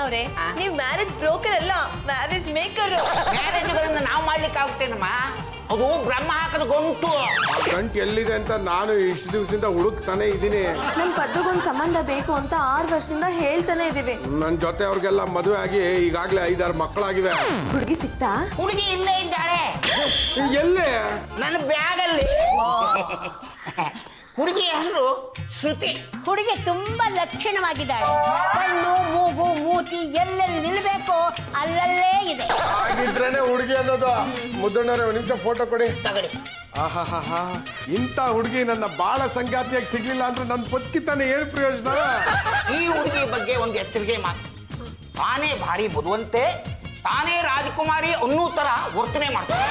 ಅವ್ರೆ ನೀವ್ marriage broker ಅಲ್ಲ, ಮ್ಯಾರೇಜ್ ಮೇಕರ್. ಮ್ಯಾರೇಜ್ಗಳನ್ನ ನಾವು ಮಾಡ್ಲಿಕ್ಕೆ ಆಗುತ್ತೇನಮ್ಮ? ಅದು ಬ್ರಹ್ಮ ಹಾಕದ ಗಂಟು. ಗಂಟು ಎಲ್ಲಿದೆ ಅಂತ ನಾನು ಇಷ್ಟು ದಿವಸದಿಂದ ಹುಡುಕ್ತಾನೆ ಇದ್ದೀನಿ. ನಮ್ ಪದ್ದುಗೊಂದ್ ಸಂಬಂಧ ಬೇಕು ಅಂತ 6 ವರ್ಷದಿಂದ ಹೇಳ್ತಾನೆ ಇದೀವಿ. ನನ್ ಜೊತೆ ಅವ್ರಿಗೆಲ್ಲ ಮದುವೆ ಆಗಿ ಈಗಾಗ್ಲೇ 5-6 ಮಕ್ಕಳಾಗಿವೆ. ಹುಡುಗಿ ಸಿಕ್ತಾ? ಹುಡುಗಿ ಇಲ್ಲೇ ಇದ್ದಾಳೆ. ಎಲ್ಲೇ? ನನ್ನ ಬ್ಯಾಗಲ್ಲಿ. ಹುಡುಗಿ ಹೆಸರು ಶ್ರುತಿ. ಹುಡುಗಿ ತುಂಬಾ ಲಕ್ಷಣವಾಗಿದ್ದಾಳೆ. ಕಣ್ಣು, ಮೂಗು, ಮೂತಿ ಎಲ್ಲೆಲ್ಲಿ ನಿಲ್ಬೇಕು ಅಲ್ಲಲ್ಲೇ ಇದೆ. ಹಾಗಿದ್ರೇನೆ ಹುಡುಗಿ ಅನ್ನೋದು. ಮುದ್ದಣ್ಣರೇ ಒಂದ್ ನಿಮಿಷ ಫೋಟೋ ಕೊಡಿ. ತಗಡಿ. ಆಹಾ, ಇಂಥ ಹುಡುಗಿ ನನ್ನ ಬಾಳ ಸಂಗಾತಿಯಾಗಿ ಸಿಗ್ಲಿಲ್ಲ ಅಂದ್ರೆ ನನ್ನ ಬದುಕಿತಾನೆ ಏನ್ ಪ್ರಯೋಜನ? ಈ ಹುಡುಗಿ ಬಗ್ಗೆ ಒಂದು ಎಚ್ಚರಿಕೆ ಮಾತು. ತಾನೇ ಭಾರಿ ಬುದ್ಧಿವಂತೆ, ತಾನೇ ರಾಜಕುಮಾರಿ ಅನ್ನೋ ತರ ವರ್ತನೆ ಮಾಡ್ತಾಳೆ.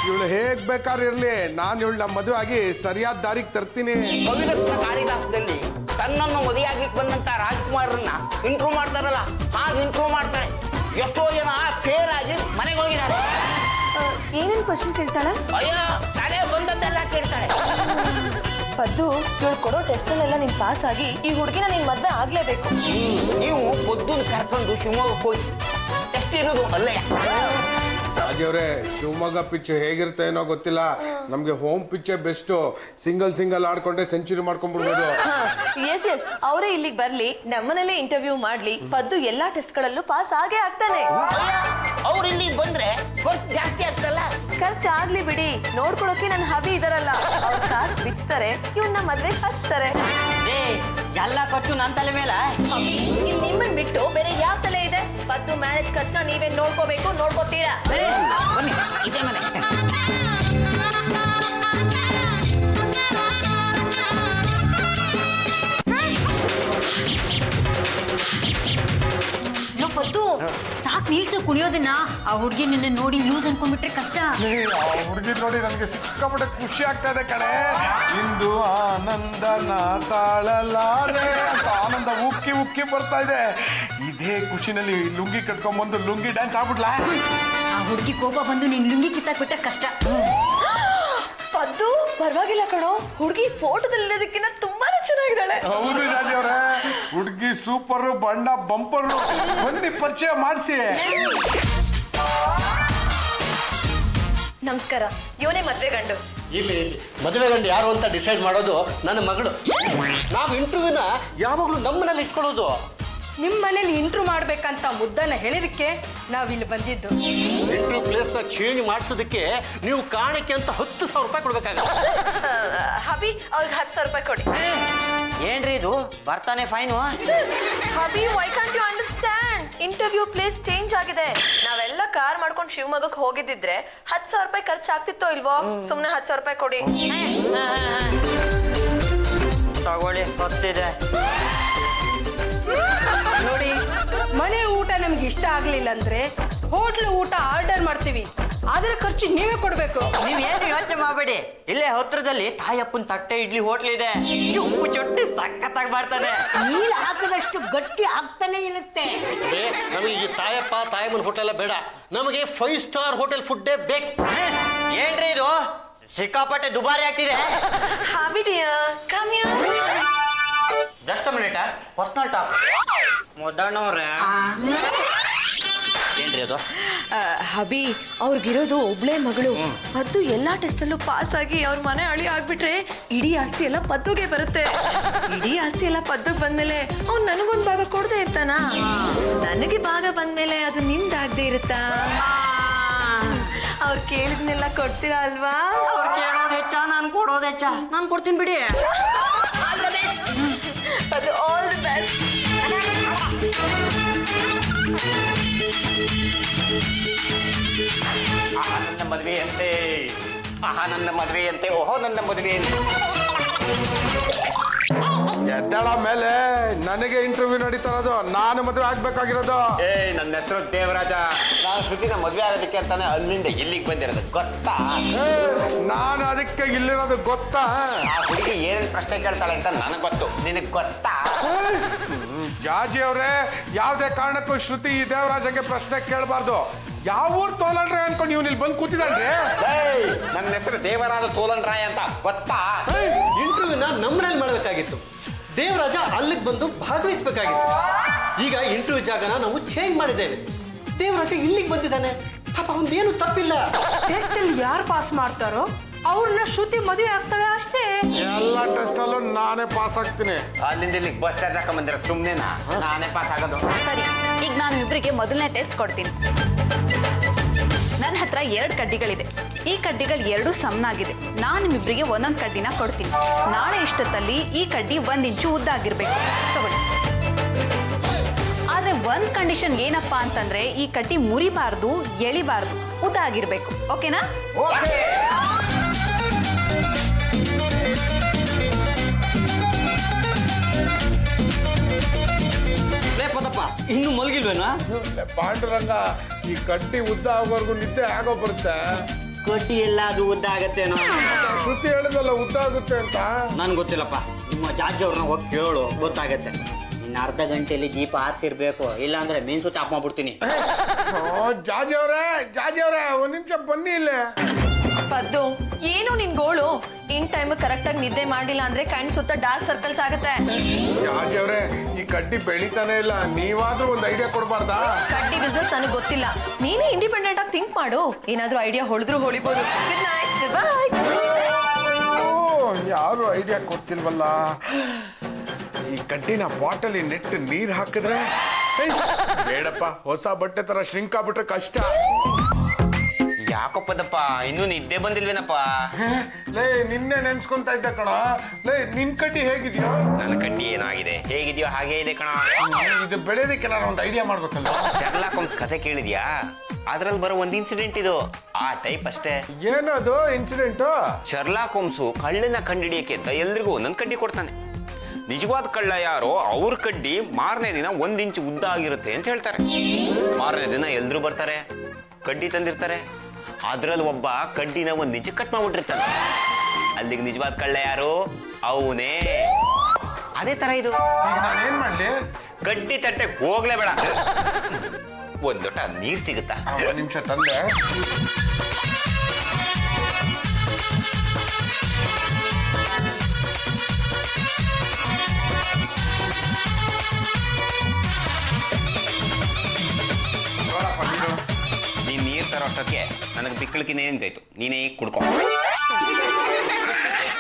ಇವಳು ಹೇಗ್ ಬೇಕಾದ್ರೆ ಇರ್ಲಿ, ನಾನು ಇವಳ ಮದುವೆ ಆಗಿ ಸರಿಯಾದ ದಾರಿಗೆ ತರ್ತೀನಿ. ಕವಿರತ್ನ ಕಾಳಿದಾಸದಲ್ಲಿ ತನ್ನನ್ನು ಮದುವೆಯಾಗ್ಲಿಕ್ಕೆ ಬಂದಂತ ರಾಜಕುಮಾರರನ್ನ ಇಂಟ್ರೂ ಮಾಡ್ತಾರಲ್ಲ, ಹಾಗೆ ಇಂಟ್ರೂ ಮಾಡ್ತಾಳೆ. ಎಷ್ಟೋ ಜನ ಫೇಲ್ ಆಗಿ ಮನೆಗೆ ಹೋಗಿದ್ದಾರೆ. ಏನೇನ್ ಕ್ವಶನ್ ಕೇಳ್ತಾಳೆ? ಅಯ್ಯೋ, ತಲೆ ಬಂದದ್ದೆಲ್ಲ ಕೇಳ್ತಾಳೆ. ಪದ್ದು, ಇವಳು ಕೊಡೋ ಟೆಸ್ಟ್ ಅಲ್ಲೆಲ್ಲ ನೀನ್ ಪಾಸ್ ಆಗಿ ಈ ಹುಡುಗಿನ ನೀನ್ ಮದ್ವೆ ಆಗ್ಲೇಬೇಕು. ನೀವು ಪೊದ್ದುನ ಕರ್ಕೊಂಡು ಶಿವಮೊಗ್ಗಕ್ಕೆ ಹೋಗಿ ಟೆಸ್ಟ್ ಇರೋದು ಅಲ್ಲೇ. ರಾಜವ್ರೆ, ಶಿವಮೊಗ್ಗ ಪಿಚ್ ಹೇಗಿರುತ್ತೆ ಏನೋ ಗೊತ್ತಿಲ್ಲ, ನಮ್ಗೆ ಹೋಮ್ ಪಿಚ್ಚೇ ಬೆಸ್ಟ್. ಸಿಂಗಲ್ ಆಡ್ಕೊಂಡೆ ಸೆಂಚುರಿ ಮಾಡ್ಕೊಂಡ್ಬಿಡ್ಬೋದು. ಎಸ್ ಅವರೇ ಇಲ್ಲಿಗೆ ಬರ್ಲಿ, ನಮ್ಮನೇಲೆ ಇಂಟರ್ವ್ಯೂ ಮಾಡ್ಲಿ, ಪದ್ದು ಎಲ್ಲಾ ಟೆಸ್ಟ್ ಗಳಲ್ಲೂ ಪಾಸ್ ಆಗೇ ಆಗ್ತಾನೆ. ಅವ್ರು ಇಲ್ಲಿ ಬಂದ್ರೆ ಖರ್ಚು ಜಾಸ್ತಿ ಆಗ್ತಲ್ಲ. ಖರ್ಚಾಗ್ಲಿ ಬಿಡಿ, ನೋಡ್ಕೊಳಕ್ಕೆ ನನ್ನ ಹಬಿ ಇದಾರಲ್ಲ, ಅವ್ರ ಕಾಸು ಬಿಚ್ತಾರೆ, ಇವ್ನ ಮದ್ವೆ ಹಚ್ತಾರೆ. ಎಲ್ಲ ಖರ್ಚು ನನ್ನ ತಲೆ ಮೇಲೆ. ಇಲ್ಲಿ ನಿಮ್ಮನ್ ಬಿಟ್ಟು ಬೇರೆ ಯಾವ ತಲೆ ಇದೆ? ಪದ್ದು ಮ್ಯಾರೇಜ್ ಖರ್ಚನ್ನ ನೀವೇ ನೋಡ್ಕೋಬೇಕು, ನೋಡ್ಕೋತೀರಾ? ಬನ್ನಿ, ಇದೇ ಮನೆ. ಪದ್ದು ಸಾಕ್ ನಿಲ್ಸು ಕುಣಿಯೋದನ್ನ. ಆ ಹುಡುಗಿ ನಿನ್ನ ನೋಡಿ ಲೂಸ್ ಅನ್ಕೊಂಡ್ಬಿಟ್ರೆ ಕಷ್ಟ. ಹುಡುಗಿ ನೋಡಿ ನನಗೆ ಸಿಕ್ಕಾಪಟ್ಟೆ ಖುಷಿ ಆಗ್ತಾ ಇದೆ ಕಣೆ. ಇಂದು ಆನಂದನ ತಾಳಲಾರೆ ಅಂತ ಆನಂದ ಉಕ್ಕಿ ಬರ್ತಾ ಇದೆ. ಇದೇ ಖುಷಿನಲ್ಲಿ ಲುಂಗಿ ಕಟ್ಕೊಂಡ್ಬಂದು ಲುಂಗಿ ಡ್ಯಾನ್ಸ್ ಆಗ್ಬಿಡ್ಲಾ? ಆ ಹುಡುಗಿ ಕೋಪ ಬಂದು ನಿನ್ ಲುಂಗಿ ಕಿತ್ತಾಕ್ಬಿಟ್ರೆ ಕಷ್ಟ. ಪದ್ದು ಪರವಾಗಿಲ್ಲ ಕಣೋ, ಹುಡುಗಿ ಫೋಟೋದಲ್ಲಿರೋದಕ್ಕಿಂತ ತುಂಬಾನೇ ಚೆನ್ನಾಗಿದ್ದಾಳೆ. ಹೌದು ರಾಜಿ ಅವರೇ, ಹುಡುಗಿ ಸೂಪರ್, ಬಣ್ಣ ಬಂಪರ್. ಬನ್ನಿ ಪರಿಚಯ ಮಾಡಿಸಿ. ನಮಸ್ಕಾರ, ಇವನೇ ಮದ್ವೆ ಗಂಡು. ಇಲ್ಲಿ ಮದುವೆ ಗಂಡು ಯಾರು ಅಂತ ಡಿಸೈಡ್ ಮಾಡೋದು ನನ್ನ ಮಗಳು. ನಾವು ಇಂಟರ್ವ್ಯೂನ ಯಾವಾಗಲೂ ನಮ್ಮನೇಲಿ ಇಟ್ಕೊಳ್ಳೋದು. ನಿಮ್ಮ ಮನೇಲಿ ಇಂಟ್ರೂ ಮಾಡ್ಬೇಕಂತ ಮುದ್ದನ್ನ ಹೇಳಿದಕ್ಕೆ ನಾವಿಲ್ಲಿ ಬಂದಿದ್ದು. ಇಂಟರ್ವ್ಯೂ ಪ್ಲೇಸ್ನ ಚೇಂಜ್ ಮಾಡಿಸೋದಕ್ಕೆ ನೀವು ಕಾರಣಕ್ಕೆ ಅಂತ 10,000 ರೂಪಾಯಿ ಕೊಡ್ಬೇಕಾಗತ್ತೆ. ಹಬಿ, ಅವ್ರಿಗೆ 10,000 ರೂಪಾಯಿ ಕೊಡಿ. ಏನ್ರಿ ಇದು ಬರ್ತಾನೆ fine? Hubby, why can't you understand? Interview place change ಆಗಿದೆ. ನಾವೆಲ್ಲ ಕಾರ್ ಮಾಡ್ಕೊಂಡು ಶಿವಮೊಗ್ಗಕ್ಕೆ ಹೋಗಿದ್ದಿದ್ರೆ 10,000 ರೂಪಾಯಿ ಖರ್ಚಾಗ್ತಿತ್ತೋ ಇಲ್ವೋ? ಸುಮ್ನೆ 10,000 ರೂಪಾಯಿ ಕೊಡಿ. ತಗೊಳ್ಳಿ, ಗೊತ್ತಿದೆ. ನೋಡಿ, ಮನೆ ಊಟ ನಮ್ಗೆ ಇಷ್ಟ ಆಗ್ಲಿಲ್ಲ ಅಂದ್ರೆ ಹೋಟ್ಲ್ ಊಟ ಆರ್ಡರ್ ಮಾಡ್ತೀವಿ, ಅದರ ಖರ್ಚು ನೀವೇ ಕೊಡ್ಬೇಕು. ನೀವೇನು ಯೋಚನೆ ಮಾಡಬೇಡಿ, ಇಲ್ಲೇ ಹತ್ರದಲ್ಲಿ ತಾಯಪ್ಪನ ತಟ್ಟೆ ಇಡ್ಲಿ ಹೋಟ್ಲ್ ಇದೆ. ಉಪ್ಪು ಚೊಟ್ಟಿ ಸಖತ್ತಾಗಿ ಮಾಡ್ತಾನೆ. ನೀರು ಹಾಕಿದಷ್ಟು ಗಟ್ಟಿ ಆಗ್ತಾನೆ ಇರುತ್ತೆ. ನಮಗೆ ಈ ತಾಯಪ್ಪ ತಾಯಮ್ಮನ ಹೋಟೆಲ್ ಬೇಡ, ನಮಗೆ 5 ಸ್ಟಾರ್ ಹೋಟೆಲ್ ಫುಡ್ಡೇ ಬೇಕು. ಏನ್ರಿ ಇದು ಸಿಕ್ಕಾಪಟ್ಟೆ ದುಬಾರಿ ಆಗ್ತಿದೆ. Hubby dear, come here. Just minute, personal top. ಮುದ್ದಣ್ಣವ್ರೆ, ಏನ್ರಿ ಅದು? ಹಬಿ, ಅವ್ರಿಗಿರೋದು ಒಬ್ಳೆ ಮಗಳು. ಪದ್ದು ಎಲ್ಲಾ ಟೆಸ್ಟಲ್ಲೂ ಪಾಸ್ ಆಗಿ ಅವ್ರ ಮನೆ ಅಳಿ ಆಗ್ಬಿಟ್ರೆ ಇಡೀ ಆಸ್ತಿ ಎಲ್ಲ ಪದ್ದುಗೆ ಬರುತ್ತೆ. ಇಡೀ ಆಸ್ತಿ ಎಲ್ಲ ಪದ್ದುಗೆ ಬಂದ್ಮೇಲೆ ಅವ್ನು ನನಗೊಂದು ಭಾಗ ಕೊಡದೆ ಇರ್ತಾನ. ನನಗೆ ಭಾಗ ಬಂದ್ಮೇಲೆ ಅದು ನಿಮ್ದಾಗದೆ ಇರುತ್ತಾ? ಅವ್ರು ಕೇಳಿದ್ನೆಲ್ಲ ಕೊಡ್ತೀರಾ ಅಲ್ವಾ? ಅವ್ರು ಕೇಳೋದು ಹೆಚ್ಚ, ನಾನು ಕೊಡೋದು ಹೆಚ್ಚ. ನಾನು ಕೊಡ್ತೀನಿ ಬಿಡಿ. ಅದು ಆಲ್ ದಿ ಬೆಸ್ಟ್. ನನ್ನ ಮದುವೆ ಅಂತೆ, ನನ್ನ ಮದುವೆ ಅಂತೆ, ಓಹೋ ನನ್ನ ಮದುವೆ ಅಂತೆ. ಎದ್ದಳ ಮೇಲೆ ನನಗೆ ಇಂಟರ್ವ್ಯೂ ನಡೀತಾ ಇರೋದು, ನಾನು ಮದುವೆ ಆಗ್ಬೇಕಾಗಿರೋದು. ನನ್ನ ಹೆಸರು ದೇವರಾಜ. ನಾನು ಶ್ರುತಿನ ಮದುವೆ ಆಗೋದಕ್ಕೆ ಅಂತಾನೆ ಅಲ್ಲಿಂದ ಇಲ್ಲಿಗೆ ಬಂದಿರೋದು, ಗೊತ್ತಾ? ನಾನು ಅದಕ್ಕೆ ಇಲ್ಲಿರೋದು ಗೊತ್ತಾ? ಆ ಹುಡುಗಿ ಏನೇನು ಪ್ರಶ್ನೆ ಕೇಳ್ತಾಳೆ ಅಂತ ನನಗೆ ಗೊತ್ತು, ನಿನಗೆ ಗೊತ್ತಾ? ಜಾಜಿ ಅವರೇ, ಯಾವುದೇ ಕಾರಣಕ್ಕೂ ಶ್ರುತಿ ಈ ದೇವರಾಜಂಗೆ ಪ್ರಶ್ನೆ ಕೇಳಬಾರ್ದು. ಯಾವ ಊರ್ ತೋಲನ್ರೆ ಅನ್ಕೊಂಡು ನೀವು ಇಲ್ಲಿ ಬಂದು ಕೂತಿದ್ದಾನ್ರಿ. ನನ್ನ ಹೆಸರು ದೇವರಾಜ ತೋಲನ್ರಾಯ್ ಅಂತ, ಗೊತ್ತಾ? ಇಂಟರ್ವ್ಯೂನ ನಮ್ಮನೇಲಿ ಮಾಡಬೇಕಾಗಿತ್ತು, ದೇವರಾಜ ಅಲ್ಲಿಗೆ ಬಂದು ಭಾಗವಹಿಸ್ಬೇಕಾಗಿತ್ತು. ಈಗ ಇಂಟರ್ವ್ಯೂ ಜಾಗನ ನಾವು ಚೇಂಜ್ ಮಾಡಿದ್ದೇವೆ. ದೇವರಾಜ ಇಲ್ಲಿಗೆ ಬಂದಿದ್ದಾನೆ, ಪಾಪ ಅವನೇನು ತಪ್ಪಿಲ್ಲ. ಟೆಸ್ಟ್ ಅಲ್ಲಿ ಯಾರು ಪಾಸ್ ಮಾಡ್ತಾರೋ ಅವ್ರನ್ನ ಶ್ರುತಿ ಮದುವೆ ಆಗ್ತಾಳೆ ಅಷ್ಟೇ. ಎಲ್ಲ ಟೆಸ್ಟ್ ಅಲ್ಲೂ ನಾನೇ ಪಾಸ್ ಆಗ್ತೀನಿ. ಅಲ್ಲಿಂದ ಇಲ್ಲಿಗೆ ಬಸ್ ಚಾರ್ಜ್ ಹಾಕೊಂಬಂದಿರ ಸುಮ್ಮನೆನಾ ನಾನೇ ಪಾಸ್ ಆಗೋದು. ಸರಿ, ಈಗ ನಾನು ಇಬ್ಬರಿಗೆ ಮೊದಲನೇ ಟೆಸ್ಟ್ ಕೊಡ್ತೀನಿ. ನನ್ನ ಹತ್ರ 2 ಕಡ್ಡಿಗಳಿದೆ. ಈ ಕಡ್ಡಿಗಳು 2 ಸಮನಾಗಿದೆ. ನಾನು ನಿಮ್ಮಿಬ್ಬರಿಗೆ ಒಂದೊಂದು ಕಡ್ಡಿನ ಕೊಡ್ತೀನಿ. ನಾಳೆ ಇಷ್ಟೊತ್ತಲ್ಲಿ ಈ ಕಡ್ಡಿ 1 ಇಂಚು ಉದ್ದ ಆಗಿರ್ಬೇಕು. ತಗೊಳ್ಳಿ. ಆದ್ರೆ ಒಂದು ಕಂಡೀಷನ್ ಏನಪ್ಪಾ ಅಂತಂದ್ರೆ ಈ ಕಡ್ಡಿ ಮುರಿಬಾರ್ದು, ಎಳಿಬಾರ್ದು, ಉದ್ದ ಆಗಿರ್ಬೇಕು. ಓಕೆನಾ? ಇನ್ನು ಮಲಗಿಲ್ವೇನಾ? ಪಾಂಡುರಂಗ, ಈ ಕಡ್ಡಿ ಉದ್ದ ಆಗೋವರೆಗೂ ನಿದ್ದೆ ಆಗೋ ಬರುತ್ತೆ. ಕಡ್ಡಿ ಎಲ್ಲಾದ್ರೂ ಉದ್ದ ಆಗತ್ತೇನೋ? ಶ್ರುತಿ ಹೇಳಿದಲ್ಲ ಉದ್ದ ಆಗುತ್ತೆ ಅಂತ. ನನ್ಗೆ ಗೊತ್ತಿಲ್ಲಪ್ಪ, ನಿಮ್ಮ ಜಾಜಿ ಅವ್ರನ್ನ ಹೋಗಿ ಕೇಳು, ಗೊತ್ತಾಗತ್ತೆ. ಇನ್ನು ಅರ್ಧ ಗಂಟೆಯಲ್ಲಿ ದೀಪ ಆರಿಸಿರ್ಬೇಕು, ಇಲ್ಲಾಂದ್ರೆ ಮೀನ್ ಸುತ್ತ ಆಫ್ ಮಾಡ್ಬಿಡ್ತೀನಿ. ಜಾಜಿ ಅವ್ರೆ 1 ನಿಮಿಷ ಬನ್ನಿ ಇಲ್ಲೇ. ಪದ್ದು, ಏನು ನಿನ್ ಗೋಳು? ಇನ್ ಟೈಮ್ ಕರೆಕ್ಟ್ ಆಗಿ ನಿದ್ದೆ ಮಾಡಿಲ್ಲ ಅಂದ್ರೆ ಕಣ್ ಸುತ್ತ ಡಾರ್ಕ್ ಸರ್ಕಲ್ಸ್ ಆಗುತ್ತೆ. ಜಾಜಿ ಅವ್ರೆ, ಈ ಕಡ್ಡಿ ಬೆಳಿತಾನೆ ಇಲ್ಲ, ನೀವಾದ್ರೂ ಒಂದು ಐಡಿಯಾ ಕೊಡ್ಬಾರ್ದಾ? ಕಡ್ಡಿ ಬಿಸ್ನೆಸ್ ನನಗೆ ಗೊತ್ತಿಲ್ಲ. ನೀನೇ ಇಂಡಿಪೆಂಡೆಂಟ್ ಆಗಿ ಥಿಂಕ್ ಮಾಡು. ಏನಾದ್ರೂ ಐಡಿಯಾ ಹೊಳಿದ್ರು ಹೊಳಿಬಹುದು. ಗುಡ್ ನೈಟ್, ಬಾಯ್. ಯಾರು ಐಡಿಯಾ ಕೊಡ್ತಿಲ್ವಲ್ಲ. ಈ ಕಡ್ಡಿನ ಬಾಟಲಿ ನೆಟ್ ನೀರ್ ಹಾಕಿದ್ರೆ ಬೇಡಪ್ಪ, ಹೊಸ ಬಟ್ಟೆ ತರ ಶ್ರಿಂಕ್ ಆಗ್ಬಿಟ್ರೆ ಕಷ್ಟ. ಯಾಕಪ್ಪದಪ್ಪ, ಇನ್ನೂ ನಿದ್ದೆ ಬಂದಿಲ್ವೇನಪ್ಪ? ಲೇ, ನಿನ್ನೆ ನೆನ್ಸ್ಕೊಂತ ಇದ್ದ ಕಣ. ಲೇ, ನಿನ್ ಕಡ್ಡಿ ಹೇಗಿದ್ಯೋ? ನನ್ನ ಕಡ್ಡಿ ಏನಾಗಿದೆ, ಹೇಗಿದೆಯೋ ಹಾಗೇ ಇದೆ ಕಣ. ಇದು ಬೆಳೆಯೋದಕ್ಕೆ ನಾನು ಒಂದು ಐಡಿಯಾ ಮಾಡ್ಬೇಕಲ್ಲ. ಶರ್ಲಾಕ್ ಹೋಮ್ಸ್ ಕಥೆ ಕೇಳಿದ್ಯಾ? ಅದ್ರಲ್ಲಿ ಬರೋ ಒಂದು ಇನ್ಸಿಡೆಂಟ್ ಇದು, ಆ ಟೈಪ್ ಅಷ್ಟೇ. ಏನದು ಇನ್ಸಿಡೆಂಟ್? ಶರ್ಲಾಕ್ ಹೋಮ್ಸು ಕಳ್ಳನ ಕಂಡಿಡಿಯಕ್ಕೆ ಅಂತ ಎಲ್ರಿಗೂ ಒಂದೊಂದು ಕಡ್ಡಿ ಕೊಡ್ತಾನೆ. ನಿಜವಾದ ಕಳ್ಳ ಯಾರೋ ಅವ್ರ ಕಡ್ಡಿ ಮಾರನೇ ದಿನ 1 ಇಂಚು ಉದ್ದ ಆಗಿರುತ್ತೆ ಅಂತ ಹೇಳ್ತಾರೆ. ಮಾರನೇ ದಿನ ಎಲ್ರು ಬರ್ತಾರೆ, ಕಡ್ಡಿ ತಂದಿರ್ತಾರೆ. ಅದ್ರಲ್ಲಿ ಒಬ್ಬ ಕಡ್ಡಿನ 1 ಇಂಚು ಕಟ್ ಮಾಡ್ಬಿಟ್ಟಿರ್ತಾನೆ. ಅಲ್ಲಿಗೆ ನಿಜವಾದ ಕಳ್ಳ ಯಾರು? ಅವನೇ. ಅದೇ ತರ ಇದು. ನಾನೇನ್ ಮಾಡ್ಲಿ? ಕಡ್ಡಿ ತಟ್ಟೆ ಹೋಗ್ಲೇಬೇಡ, ಒಂದ್ ದೊಡ್ಡ ನೀರ್ ಸಿಗುತ್ತಾ? 1 ನಿಮಿಷ ತಂದೆ. ನೀನ್ ನೀರ್ ತರೋಷ್ಟಕ್ಕೆ ನನಗೆ ಬಿಕ್ಕಳಿಕಿನ ಏನಿದ್ದಾಯ್ತು, ನೀನೇ ಕುಡ್ಕೊ.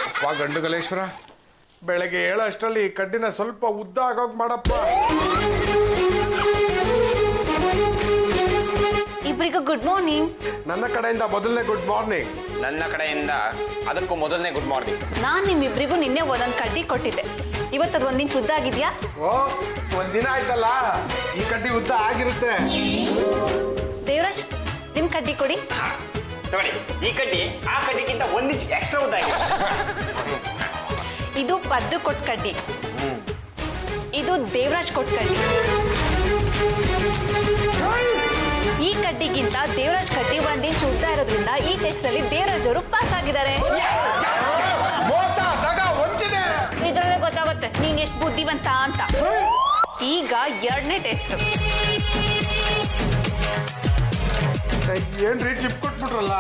ಅಪ್ಪ ಗಂಡುಗಲೇಶ್ವರ, ಬೆಳಗ್ಗೆ 7 ಅಷ್ಟರಲ್ಲಿ ಕಡ್ಡಿನ ಸ್ವಲ್ಪ ಉದ್ದ ಆಗೋಗ್ ಮಾಡಪ್ಪ. ಇಬ್ಬರಿಗೂ ಗುಡ್ ಮಾರ್ನಿಂಗ್. ನನ್ನ ಕಡೆಯಿಂದ ಮೊದಲನೇ ಗುಡ್ ಮಾರ್ನಿಂಗ್. ನನ್ನ ಕಡೆಯಿಂದ ಅದಕ್ಕೂ ಮೊದಲನೇ ಗುಡ್ ಮಾರ್ನಿಂಗ್. ನಾನ್ ನಿಮ್ಮಿಬ್ಬರಿಗೂ ನಿನ್ನೆ ಒಂದೊಂದು ಕಡ್ಡಿ ಕೊಟ್ಟಿದ್ದೆ. ಇವತ್ತದು 1 ಇಂಚು ಉದ್ದ ಆಗಿದ್ಯಾ? ಓ, 1 ದಿನ ಆಯ್ತಲ್ಲ, ಈ ಕಡ್ಡಿ ಉದ್ದ ಆಗಿರುತ್ತೆ. ದೇವರಾಜ್, ನಿಮ್ ಕಡ್ಡಿ ಕೊಡಿ. ತಗೊಳ್ಳಿ, ಈ ಕಡ್ಡಿ ಆ ಕಡ್ಡಿಗಿಂತ 1 ಇಂಚ್ ಎಕ್ಸ್ಟ್ರಾ ಉದ್ದ ಆಗಿದೆ. ಇದು ಪದ್ದು ಕೊಟ್ಟ ಕಡ್ಡಿ, ಇದು ದೇವರಾಜ್ ಕೊಟ್ಟ ಕಡ್ಡಿ. ಈ ಕಡ್ಡಿಗಿಂತ ದೇವರಾಜ್ ಕಡ್ಡಿ 1 ಇಂಚು ಉದ್ದ ಇರೋದ್ರಿಂದ ಈ ಟೆಸ್ಟ್ ಅಲ್ಲಿ ದೇವರಾಜ್ ಅವರು ಪಾಸ್ ಆಗಿದ್ದಾರೆ. ಇದ್ರಲ್ಲೇ ಗೊತ್ತಾಗುತ್ತೆ ನೀನ್ ಎಷ್ಟು ಬುದ್ಧಿವಂತ ಅಂತ. ಈಗ 2ನೇ ಟೆಸ್ಟ್. ಏನ್ರಿ ಚಿಪ್ ಕೊಟ್ಬಿಟ್ರಲ್ಲ?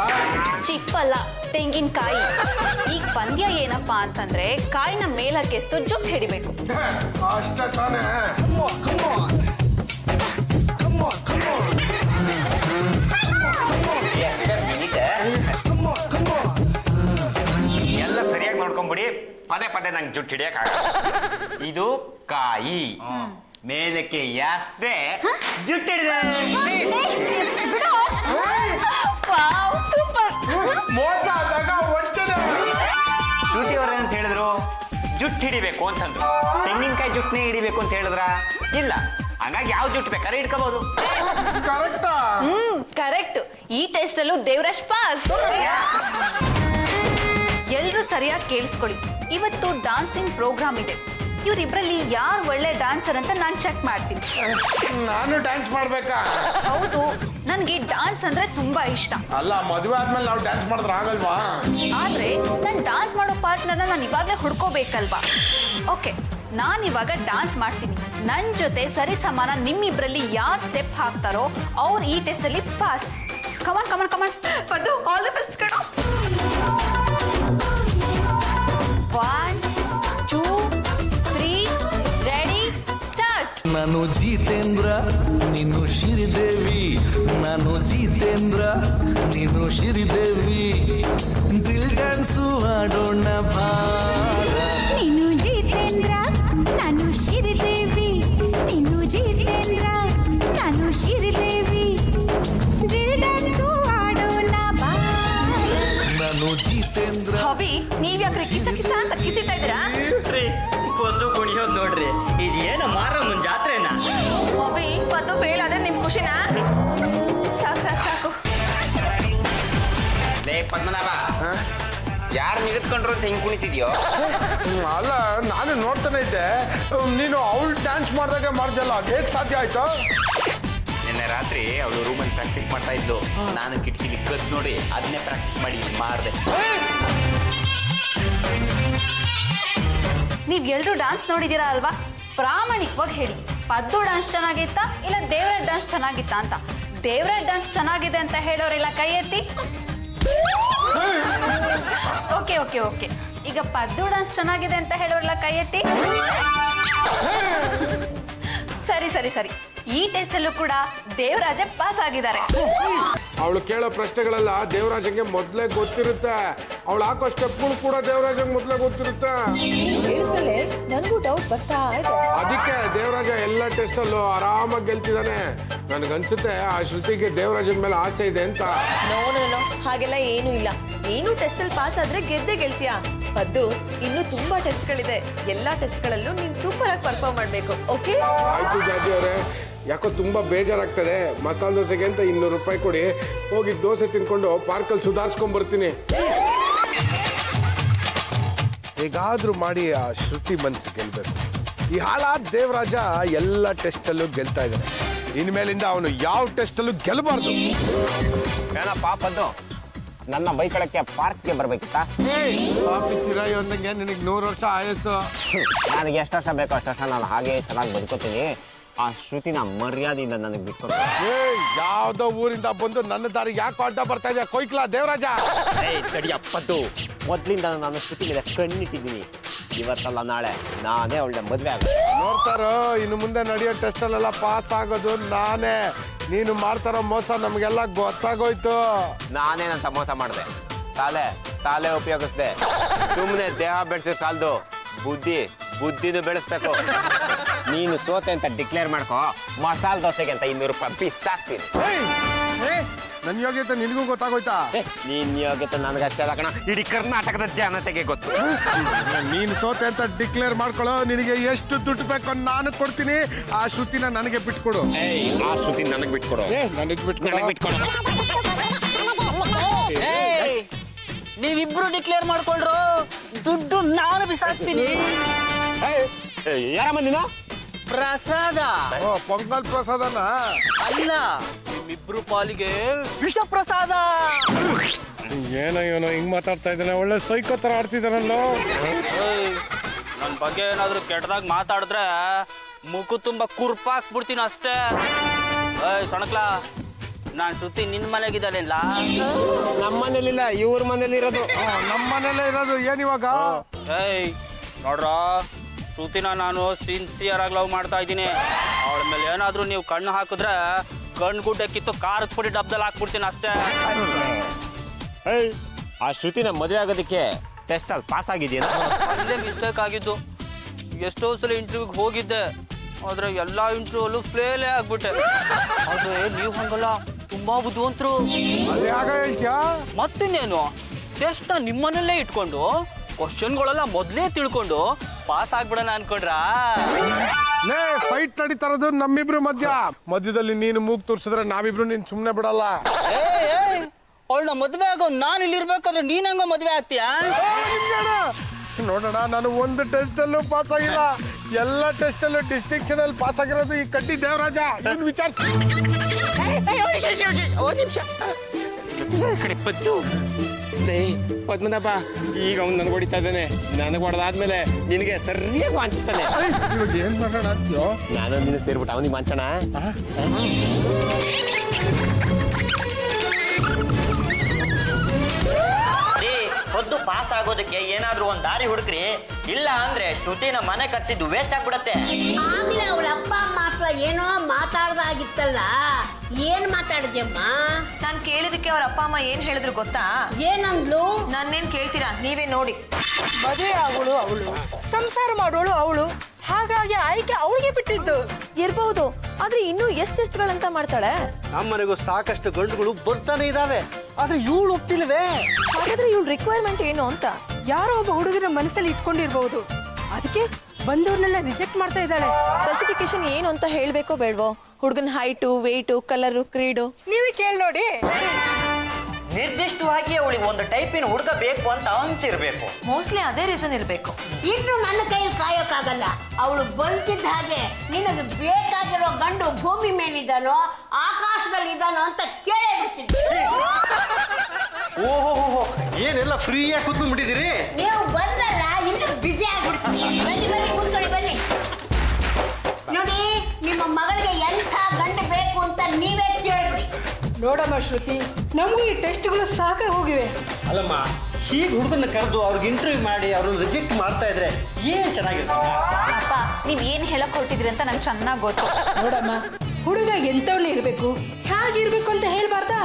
ಚಿಪ್ಪಲ್ಲ, ತೆಂಗಿನಕಾಯಿ. ಈಗ ಪಂದ್ಯ ಏನಪ್ಪಾ ಅಂತಂದ್ರೆ ಕಾಯಿನ ಮೇಲಕ್ಕೆಸ್ತು ಜುಟ್ಟು ಹಿಡಿಬೇಕು. ಅಷ್ಟ ತಾನೇ? ಎಲ್ಲ ಸರಿಯಾಗಿ ನೋಡ್ಕೊಂಬಿಡಿ, ಪದೇ ಪದೇ ನಂಗೆ ಜುಟ್ಟು ಹಿಡಿಯಕ್ಕಾಗಲ್ಲ. ಇದು ಕಾಯಿ, ಮೇಲಕ್ಕೆ ಯಾಸ್ದೆ ಜುಟ್ಟು ಹಿಡಿದೆ. ಸೂಪರ್. ಮೋಸ ಆದಾಗ ವಂಚನೆ. ಶ್ರುತಿ ಅವ್ರೇನಂತ ಹೇಳಿದ್ರು? ಜುಟ್ಟು ಹಿಡಿಬೇಕು ಅಂತಂದ್ರು. ತೆಂಗಿನಕಾಯಿ ಜುಟ್ಟನೇ ಹಿಡಿಬೇಕು ಅಂತ ಹೇಳಿದ್ರ? ಇಲ್ಲ. ಹಂಗಾಗಿ ಯಾವ ಜುಟ್ಟು ಬೇಕಾದ್ರೆ ಹಿಡ್ಕೋಬಹುದು. ಕರೆಕ್ಟಾ? ಕರೆಕ್ಟ್. ಈ ಟೆಸ್ಟ್ ಅಲ್ಲೂ ದೇವರಾಜ್ ಪಾಸ್. ಎಲ್ರೂ ಸರಿಯಾಗಿ ಕೇಳಿಸ್ಕೊಳ್ಳಿ. ಇವತ್ತು ಡಾನ್ಸಿಂಗ್ ಪ್ರೋಗ್ರಾಮ್ ಇದೆ. ಇವರಿಬ್ರಲ್ಲಿ ಯಾರು ಒಳ್ಳೆ ಡಾನ್ಸರ್ ಅಂತ ನಾನು ಚೆಕ್ ಮಾಡ್ತೀನಿ. ನಾನು ಡ್ಯಾನ್ಸ್ ಮಾಡ್ಬೇಕಾ? ಹೌದು, ನನ್ಗೆ ಡಾನ್ಸ್ ಅಂದ್ರೆ ತುಂಬಾ ಇಷ್ಟ. ಅಲ್ಲ, ಮದುವೆ ಆದ್ಮೇಲೆ ನಾವು ಡ್ಯಾನ್ಸ್ ಮಾಡಿದ್ರೆ ಆಗಲ್ವಾ? ಆದ್ರೆ ನಾನು ಡಾನ್ಸ್ ಮಾಡೋ ಪಾರ್ಟ್ನರ್ನ ನಾನು ಇವಾಗಲೇ ಹುಡ್ಕೋಬೇಕಲ್ವಾ? ಓಕೆ, ನಾನು ಇವಾಗ ಡಾನ್ಸ್ ಮಾಡ್ತೀನಿ. ನನ್ನ ಜೊತೆ ಸರಿ ಸಮಾನ ನಿಮ್ಮಿಬ್ರಲ್ಲಿ ಯಾರು ಸ್ಟೆಪ್ ಹಾಕ್ತಾರೋ ಅವ್ರು ಈ ಟೆಸ್ಟ್ ಅಲ್ಲಿ pass. Come on come on come on. Paddu, all the best ಕಣೋ. 1 2 3 ರೆಡಿ ಸ್ಟಾರ್ಟ್. ನಾನು ಜಿತೇಂದ್ರ ನೀನು ಶ್ರೀದೇವಿ ನಾನು ಜಿತೇಂದ್ರ ನೀನು ಶ್ರೀದೇವಿ ಡ್ರಿಲ್ ಡ್ಯಾನ್ಸು ಆಡೋಣ ಬಾರ ನೀನು ಜಿತೇಂದ್ರ ನಾನು ಶ್ರೀದೇವಿ ನೀನು ಜಿತೇಂದ್ರ ನಾನು ಶ್ರೀದೇವಿ ಡ್ರಿಲ್ ಡ್ಯಾನ್ಸು ಆಡೋಣ ಬಾರ ನಾನು ಜಿತೇಂದ್ರ. ಹವಿ ನೀವ್ಯಾಕ್ರೆ ಕಿಸ ಕಿಸ ಅಂತ ಕಿಸಿತಾ ಇದ್ದೀರಾ? ಪದ್ದು ಕುಣಿಯೋದು ನೋಡ್ರಿ, ಇದೇನ ಮಾರಮ್ಮನ ಜಾತ್ರೆನಾ? ಹವಿ ಪದ್ದು ಫೇಲ್ ಆದ್ರೆ ನಿಮ್ ಖುಷಿನಾ? ಸಾಕು ಸಾಕು ಸಾಕು. ಲೇ ಪದ್ಮನಾಭ, ಯಾರು ನಿಗದ್ಕೊಂಡ್ರು ಅಂತ ಹೆಂಗ್ ಕುಣಿತಿದ್ಯೋ? ಅಲ್ಲ, ನಾನು ನೋಡ್ತಾನೆ ಇದ್ದೆ. ನೀನು ಅವಳು ಡ್ಯಾನ್ಸ್ ಮಾಡಿದಾಗ ಮಾಡ್ದಲ್ಲ, ಅದು ಹೇಗೆ ಸಾಧ್ಯ ಆಯ್ತು? ನಿನ್ನೆ ರಾತ್ರಿ ಅವಳು ರೂಮಲ್ಲಿ ಪ್ರಾಕ್ಟೀಸ್ ಮಾಡ್ತಾ ಇದ್ದು, ನಾನು ಕಿಟಕಿಲಿ ಕದ್ದು ನೋಡಿ ಅದನ್ನೇ ಪ್ರಾಕ್ಟೀಸ್ ಮಾಡಿ ಮಾಡಿದೆ. ನೀವ್ ಎಲ್ರು ಡಾನ್ಸ್ ನೋಡಿದೀರಾ ಅಲ್ವಾ? ಪ್ರಾಮಾಣಿಕವಾಗಿ ಹೇಳಿ, ಪದ್ದು ಡಾನ್ಸ್ ಚೆನ್ನಾಗಿತ್ತಾ ಇಲ್ಲ ದೇವರಾಜ್ ಡಾನ್ಸ್ ಚೆನ್ನಾಗಿತ್ತಾ ಅಂತ. ದೇವರಾಜ್ ಡಾನ್ಸ್ ಚೆನ್ನಾಗಿದೆ ಅಂತ ಹೇಳೋರೆಲ್ಲ ಕೈ ಎತ್ತಿ. ಓಕೆ ಓಕೆ ಓಕೆ, ಈಗ ಪದ್ದು ಡಾನ್ಸ್ ಚೆನ್ನಾಗಿದೆ ಅಂತ ಹೇಳೋರೆಲ್ಲ ಕೈ ಎತ್ತಿ. ಸರಿ ಸರಿ ಸರಿ, ಈ ಟೆಸ್ಟ್ ಅಲ್ಲೂ ಕೂಡ ದೇವರಾಜ ಪಾಸ್ ಆಗಿದ್ದಾರೆ. ಅವಳು ಕೇಳೋ ಪ್ರಶ್ನೆಗಳೆಲ್ಲ ದೇವರಾಜಂಗೆ ಮೊದಲೇ ಗೊತ್ತಿರುತ್ತೆ. ಅವಳು ಹಾಕೋ ಸ್ಟೆಪ್ಗಳು ಕೂಡ ದೇವರಾಜಂಗೆ ಮೊದಲೇ ಗೊತ್ತಿರುತ್ತೆ. ಹೇಳಿದ್ಮೇಲೆ ನನಗೂ ಡೌಟ್ ಬರ್ತಾ ಇದೆ. ಅದಕ್ಕೆ ದೇವರಾಜ ಎಲ್ಲ ಟೆಸ್ಟ್ ಅಲ್ಲೂ ಆರಾಮಾಗಿ ಗೆಲ್ತಿದ್ದಾನೆ. ನನಗನ್ಸುತ್ತೆ ಆ ಶ್ರುತಿಗೆ ದೇವರಾಜನ ಮೇಲೆ ಆಸೆ ಇದೆ ಅಂತ. ನೋ ನೋ ನೋ, ಹಾಗೆಲ್ಲ ಏನೂ ಇಲ್ಲ. ನೀನು ಟೆಸ್ಟ್ ಅಲ್ಲಿ ಪಾಸ್ ಆದ್ರೆ ಗೆದ್ದೆ ಗೆಲ್ತೀಯಾ. ಪದ್ದು, ಇನ್ನೂ ತುಂಬಾ ಟೆಸ್ಟ್ಗಳಿದೆ. ಎಲ್ಲಾ ಟೆಸ್ಟ್ಗಳಲ್ಲೂ ನೀನ್ ಸೂಪರ್ ಆಗಿ ಪರ್ಫಾರ್ಮ್ ಮಾಡ್ಬೇಕು. ಓಕೆ? ಆಯ್ತು ಜಾಜಿ ಅವರೇ, ಯಾಕೋ ತುಂಬಾ ಬೇಜಾರಾಗ್ತದೆ. ಮಸಾಲೆ ದೋಸೆಗೆ ಅಂತ 200 ರೂಪಾಯಿ ಕೊಡಿ, ಹೋಗಿ ದೋಸೆ ತಿನ್ಕೊಂಡು ಪಾರ್ಕಲ್ಲಿ ಸುಧಾರಿಸ್ಕೊಂಡ್ ಬರ್ತೀನಿ. ಹೇಗಾದ್ರೂ ಮಾಡಿ ಆ ಶ್ರುತಿ ಮನ್ಸು ಗೆಲ್ಬೇಕು. ಈ ಹಾಳಾದ ದೇವರಾಜ ಎಲ್ಲ ಟೆಸ್ಟಲ್ಲೂ ಗೆಲ್ತಾ ಇದ್ದಾನೆ. ಇನ್ಮೇಲಿಂದ ಅವನು ಯಾವ ಟೆಸ್ಟಲ್ಲೂ ಗೆಲ್ಲಬಾರ್ದು. ಏನಪ್ಪ ಪದ್ದು, ನನ್ನ ಬೈಕಳಕ್ಕೆ ಪಾರ್ಕ್ಗೆ ಬರ್ಬೇಕಿತ್ತ? ಚಿರಾಯೊಂದಂಗೆ ನಿನಗೆ 100 ವರ್ಷ ಆಯಸ್ಸು. ನನಗೆ ಎಷ್ಟು ವರ್ಷ ಬೇಕೋ ಅಷ್ಟು ವರ್ಷ ನಾನು ಹಾಗೆ ಚೆನ್ನಾಗಿ ಬದುಕೋತೀನಿ. ಆ ಶ್ರುತಿನ ಮರ್ಯಾದೆಯಿಂದ ನನಗೆ ಬಿಟ್ಕೊಡು. ಯಾವ್ದೋ ಊರಿಂದ ಬಂದು ನನ್ನ ದಾರಿಗೆ ಯಾಕೆ ಅಡ್ಡ ಬರ್ತಾ ಇದೆಯಾ ಕೊಯ್ಕ್ಲಾ ದೇವರಾಜ? ತಡಿಯಪ್ಪದ್ದು, ಮೊದ್ಲಿಂದ ನಾನು ಶ್ರುತಿ ಮೇಲೆ ಕಣ್ಣಿಟ್ಟಿದ್ದೀನಿ. ಇವತ್ತಲ್ಲ ನಾಳೆ ನಾನೇ ಅವಳ ಮದ್ವೆ ಆಗ. ನೋಡ್ತಾರೋ, ಇನ್ನು ಮುಂದೆ ನಡೆಯೋ ಟೆಸ್ಟ್ ಅಲ್ಲೆಲ್ಲ ಪಾಸ್ ಆಗೋದು ನಾನೇ. ನೀನು ಮಾಡ್ತಾರೋ ಮೋಸ ನಮ್ಗೆಲ್ಲ ಗೊತ್ತಾಗೋಯ್ತು. ನಾನೇನಂತ ಮೋಸ ಮಾಡಿದೆ? ತಾಲೆ ಉಪಯೋಗಿಸ್ದೆ. ಸುಮ್ಮನೆ ದೇಹ ಬೆಳೆಸಿ ಸಾಲದು, ಬುದ್ಧಿನೂ ಬೆಳೆಸ್ಬೇಕು. ನೀನು ಸೋತೆ ಅಂತ ಡಿಕ್ಲೇರ್ ಮಾಡ್ಕೋ, ಮಸಾಲೆ ದೋಸೆಗೆ ಅಂತ 200 ರೂಪಾಯಿ ಬಿಸಾಕ್ತೀನಿ. ನನ್ನ ಯೋಗ್ಯತೆ ನಿನಗೂ ಗೊತ್ತಾಗೋಯ್ತಾ? ನೀನ್ ಯೋಗ್ಯತೆ ನನಗಷ್ಟೇ ಅಲ್ಲ ಕಣ, ಇಡೀ ಕರ್ನಾಟಕದ ಜನತೆಗೆ ಗೊತ್ತು. ನೀನು ಸೋತೆ ಅಂತ ಡಿಕ್ಲೇರ್ ಮಾಡ್ಕೊಳ್ಳೋ. ನಿನಗೆ ಎಷ್ಟು ದುಡ್ಡು ಬೇಕೋ ನಾನು ಕೊಡ್ತೀನಿ. ಆ ಶ್ರುತಿನ ನನಗೆ ಬಿಟ್ಕೊಡು. ಆ ಶ್ರುತಿ ನನಗೆ ಬಿಟ್ಕೊಡು. ನನಗೆ ಬಿಟ್ಕೊಡು. ನೀವಿಬ್ರು ಡಿಕ್ಲೇರ್ ಮಾಡ್ಕೊಳ್ರು, ದುಡ್ಡು ನಾನು ಬಿಸಾಕ್ತೀನಿ. ಯಾರ ಮಂದಿನ? ಪ್ರಸಾದ. ಪೊಂಗಲ್ ಪ್ರಸಾದನ ಅಲ್ಲ, ನಿಮ್ಮಿಬ್ರು ಪಾಲಿಗೆ ವಿಷ ಪ್ರಸಾದ. ಏನೋ ಹಿಂಗ್ ಮಾತಾಡ್ತಾ ಇದ್ದಾನೆ. ಒಳ್ಳೆ ಸೈಕೋ ತರ ಆಡ್ತಿದ್ದಾನಲ್ಲೋ. ನನ್ ಬಗ್ಗೆ ಏನಾದ್ರು ಕೆಟ್ಟದಾಗ ಮಾತಾಡಿದ್ರೆ ಮುಖ ತುಂಬಾ ಕುರ್ಪಾಕ್ಬಿಡ್ತೀನಿ ಅಷ್ಟೇ. ಸಣಕ್ಲಾ, ನಾನ್ ಶ್ರುತಿ ನಿನ್ ಮನೆಗಿದ್ದಾನಿಲ್ಲ. ನಮ್ಮ ಮನೇಲಿಲ್ಲ, ಇವ್ರ ಮನೇಲಿ ಇರೋದು. ನಮ್ಮ ಮನೇಲೇ ಇರೋದು. ಏನಿವಾಗ? ನೋಡ್ರ, ಶ್ರುತಿನ ನಾನು ಸಿನ್ಸಿಯರ್ ಆಗಿ ಲವ್ ಮಾಡ್ತಾ ಇದ್ದೀನಿ. ಅವಳ ಮೇಲೆ ಏನಾದ್ರೂ ನೀವು ಕಣ್ಣು ಹಾಕಿದ್ರೆ ಕಣ್ಣು ಗುಡ್ಡೆ ಕಿತ್ತು ಖಾರದ ಪುಡಿ ಡಬ್ದಲ್ಲಿ ಹಾಕ್ಬಿಡ್ತೀನಿ ಅಷ್ಟೇ. ಆ ಶ್ರುತಿನ ಮದುವೆ ಆಗೋದಕ್ಕೆ ಟೆಸ್ಟ್ ಅಲ್ಲಿ ಪಾಸ್ ಆಗಿದೆಯಾ? ಅಲ್ಲೇ ಮಿಸ್ಟೇಕ್ ಆಗಿದ್ದು. ಎಷ್ಟೋ ಸಲ ಇಂಟರ್ವ್ಯೂಗೆ ಹೋಗಿದ್ದೆ, ಆದ್ರೆ ಎಲ್ಲಾ ಇಂಟರ್ವ್ಯೂಲ್ಲೂ ಫೇಲೇ ಆಗ್ಬಿಟ್ಟೆ. ಆದ್ರೆ ನೀವು ಹಂಗಲ್ಲ, ತುಂಬಾ ಬುದ್ಧಿವಂತರು. ಮತ್ತಿನ್ನೇನು, ಟೆಸ್ಟ್ನ ನಿಮ್ಮನಲ್ಲೇ ಇಟ್ಕೊಂಡು ಕ್ವಶನ್ಗಳೆಲ್ಲ ಮೊದಲೇ ತಿಳ್ಕೊಂಡು ಪಾಸ್ ಆಗ್ಬಿಡೋಣ ಅನ್ಕೊಂಡ್ರಾ? ಫೈಟ್ ನಡೀತಾ ಇರೋದು ನಮ್ಮಿಬ್ರು ಮಧ್ಯದಲ್ಲಿ ನೀನು ಮೂಗ್ ತೋರ್ಸಿದ್ರೆ ನಾವಿಬ್ರು ನೀನ್ ಸುಮ್ನೆ ಬಿಡಲ್ಲ. ಅವಳನ್ನ ಮದ್ವೆ ಆಗೋ ನಾನು ಇಲ್ಲಿ ಇರ್ಬೇಕಾದ್ರೆ ನೀನ್ ಹಂಗ ಮದ್ವೆ ಆಗ್ತೀಯಾ? ನೋಡೋಣ, ನಾನು ಒಂದು ಟೆಸ್ಟ್ ಅಲ್ಲೂ ಪಾಸ್ ಆಗಿಲ್ಲ. ಎಲ್ಲ ಟೆಸ್ಟ್ ಅಲ್ಲೂ ಡಿಸ್ಟಿಂಕ್ಷನ್ ಅಲ್ಲಿ ಪಾಸ್ ಆಗಿರೋದು ಈ ಕಡ್ಡಿ ದೇವರಾಜ. ವಿಚಾರಿಸ ಕಡೆ ಪದ್ಮನಾಭ, ಈಗ ಅವ್ನು ನನಗೆ ಹೊಡಿತಾ ಇದ್ದಾನೆ. ನನಗೆ ಹೊಡೆದಾದ್ಮೇಲೆ ನಿನಗೆ ಸರಿಯಾಗಿ ವಾಂಚಿಸ್ತಾನೆ. ಏನ್ ಮಾಡೋಣ ಅಂತೀಯೋ? ನಾನು ನಿನ್ನ ಸೇರ್ಬಿಟ್ಟು ಅವನಿಗೆ ವಾಂಚೋಣ. ಓದು ಪಾಸ್ ಆಗೋದಕ್ಕೆ ಏನಾದ್ರೂ ಒಂದ್ ದಾರಿ ಹುಡುಕ್ರಿ, ಇಲ್ಲ ಅಂದ್ರೆ ಶ್ರುತಿನ ಮನೆ ಕರ್ಸಿದ್ದು ವೇಸ್ಟ್ ಆಗ್ಬಿಡತ್ತೆ. ಆಗ್ಲೇ ಅವಳ ಅಪ್ಪ ಅಮ್ಮ ಹತ್ರ ಏನೋ ಮಾತಾಡ್ದಾಗಿತ್ತಲ್ಲ, ಏನ್ ಮಾತಾಡಿದ್ಯಮ್ಮ? ನಾನ್ ಕೇಳಿದಕ್ಕೆ ಅವ್ರ ಅಪ್ಪ ಅಮ್ಮ ಏನ್ ಹೇಳಿದ್ರು ಗೊತ್ತಾ? ಏನಂದ್ಲು? ನನ್ನೇನ್ ಕೇಳ್ತೀರಾ, ನೀವೇ ನೋಡಿ. ಮದುವೆ ಆಗೋಳು ಅವಳು, ಸಂಸಾರ ಮಾಡೋಳು ಅವಳು, ಹಾಗಾಗಿ ಆಯ್ಕೆ ಅವಳಿಗೆ ಬಿಟ್ಟಿದ್ದು ಇರ್ಬಹುದು. ಆದ್ರೆ ಇನ್ನೂ ಎಷ್ಟೆಷ್ಟುಗಳಂತ ಮಾಡ್ತಾಳೆ. ನಮ್ಮನೆಗೂ ಸಾಕಷ್ಟು ಗಂಡುಗಳು ಬರ್ತಾನೆ ಇದಾವೆ, ಆದ್ರೆ ಇವಳು ಒಪ್ತಿಲ್ವೇ. ಹಾಗಾದ್ರೆ ಇವಳು ರಿಕ್ವೈರ್ಮೆಂಟ್ ಏನು ಅಂತ ಯಾರೋ ಒಬ್ಬ ಹುಡುಗರ ಮನಸ್ಸಲ್ಲಿ ಇಟ್ಕೊಂಡಿರ್ಬಹುದು, ಅದಕ್ಕೆ ಬಂದವ್ರನ್ನೆಲ್ಲ ರಿಜೆಕ್ಟ್ ಮಾಡ್ತಾ ಇದ್ದಾಳೆ. ಸ್ಪೆಸಿಫಿಕೇಶನ್ ಏನು ಅಂತ ಹೇಳ್ಬೇಕೋ ಬೇಡವೋ? ಹುಡುಗನ ಹೈಟು, ವೆಯ್ಟು, ಕಲರು, ಕ್ರೀಡು ನೀವೇ ಕೇಳಿ ನೋಡಿ. ನಿರ್ದಿಷ್ಟವಾಗಿ ಅವಳಿಗೆ ಒಂದು ಟೈಪಿನ ಹುಡುಗ ಬೇಕು ಅಂತ ಅನ್ಸಿರ್ಬೇಕು. ಮೋಸ್ಟ್ಲಿ ಅದೇ ರೀಸನ್ ಇರ್ಬೇಕು. ಇನ್ನು ನನ್ನ ಕೈಯಲ್ಲಿ ಕಾಯೋಕ್ಕಾಗಲ್ಲ. ಅವಳು ಬಲ್ತಿದ್ದ ಹಾಗೆ ನಿನಗೆ ಬೇಕಾಗಿರೋ ಗಂಡು ಭೂಮಿ ಮೇಲಿದ್ದಾನೋ ಆಕಾಶದಲ್ಲಿ ಇದ್ದಾನೋ ಅಂತ ಕೇಳೇ ಬಿಡ್ತೀನಿ. ಓಹೋ, ಏನೆಲ್ಲ ಫ್ರೀಯಾಗಿ ಕೂತ್ಕೊಂಡ್ಬಿಟ್ಟಿದ್ದೀರಿ? ನೀವು ಬಂದಲ್ಲ, ಇನ್ನು ಬ್ಯುಸಿ ಆಗ್ಬಿಡ್ತೀನಿ. ಬನ್ನಿ ಬನ್ನಿ ಕೂತ್ಕೊಳ್ಳಿ, ಬನ್ನಿ. ನೋಡಿ, ನಿಮ್ಮ ಮಗಳಿಗೆ ಎಂಥ ಗಂಡು ಬೇಕು ಅಂತ ನೀವೇ ಕೇಳ್ಬಿಡಿ. ನೋಡಮ್ಮ ಶ್ರುತಿ, ನಮಗೂ ಈ ಟೆಸ್ಟ್ಗಳು ಸಾಕಾಗಿ ಹೋಗಿವೆ. ಅಲ್ಲಮ್ಮ, ಹೀಗೆ ಹುಡುಗನ ಕರೆದು ಅವ್ರಿಗೆ ಇಂಟರ್ವ್ಯೂ ಮಾಡಿ ಅವ್ರನ್ನ ರಿಜೆಕ್ಟ್ ಮಾಡ್ತಾ ಇದ್ರೆ ಏನ್ ಚೆನ್ನಾಗಿರುತ್ತೆ? ಅಪ್ಪ, ನೀವ್ ಏನ್ ಹೇಳಕ್ ಹೊರಟಿದ್ರಿ ಅಂತ ನಂಗೆ ಚೆನ್ನಾಗಿ ಗೊತ್ತು. ನೋಡಮ್ಮ, ಹುಡುಗ ಎಂತವಳ್ಳಿ ಇರ್ಬೇಕು, ಹೇಗಿರ್ಬೇಕು ಅಂತ ಹೇಳ್ಬಾರ್ದಾ?